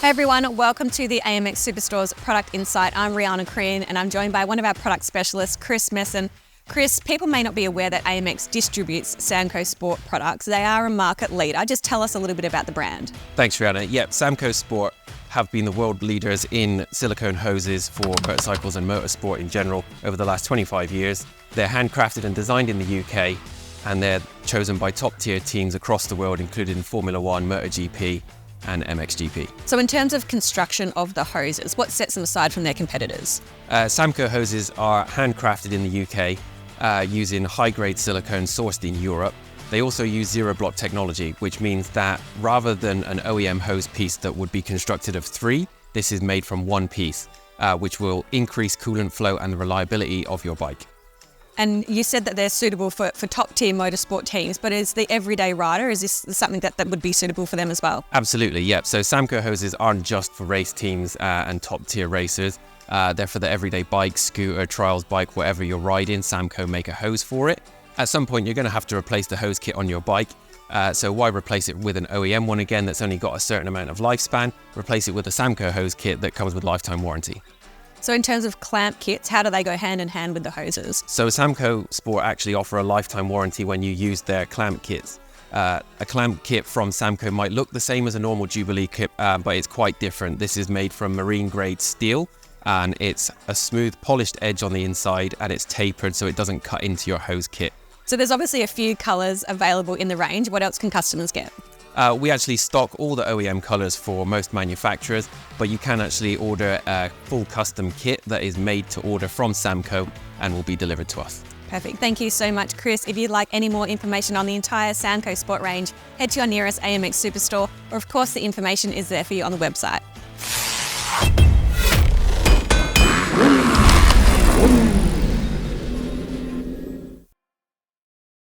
Hey everyone, welcome to the AMX Superstore's Product Insight. I'm Riana Crehan and I'm joined by one of our product specialists, Chris Messon. Chris, people may not be aware that AMX distributes Samco Sport products. They are a market leader. Just tell us a little bit about the brand. Thanks, Riana. Yep, Samco Sport have been the world leaders in silicone hoses for motorcycles and motorsport in general over the last 25 years. They're handcrafted and designed in the UK, and they're chosen by top-tier teams across the world, including Formula One, MotoGP, and MXGP. So in terms of construction of the hoses, what sets them aside from their competitors? Samco hoses are handcrafted in the UK using high-grade silicone sourced in Europe. They also use zero-block technology, which means that rather than an OEM hose piece that would be constructed of 3, this is made from 1 piece, which will increase coolant flow and the reliability of your bike. And you said that they're suitable for top-tier motorsport teams, but is the everyday rider, is this something that would be suitable for them as well? Absolutely, yep. So Samco hoses aren't just for race teams and top-tier racers. They're for the everyday bike, scooter, trials bike, whatever you're riding. Samco make a hose for it. At some point, you're going to have to replace the hose kit on your bike. So why replace it with an OEM one again that's only got a certain amount of lifespan? Replace it with a Samco hose kit that comes with lifetime warranty. So in terms of clamp kits, how do they go hand in hand with the hoses? So Samco Sport actually offer a lifetime warranty when you use their clamp kits. A clamp kit from Samco might look the same as a normal Jubilee kit, but it's quite different. This is made from marine grade steel, and it's a smooth polished edge on the inside, and it's tapered so it doesn't cut into your hose kit. So there's obviously a few colours available in the range. What else can customers get? We actually stock all the OEM colours for most manufacturers, but you can actually order a full custom kit that is made to order from Samco and will be delivered to us. Perfect. Thank you so much, Chris. If you'd like any more information on the entire Samco Sport range, head to your nearest AMX Superstore, or of course the information is there for you on the website.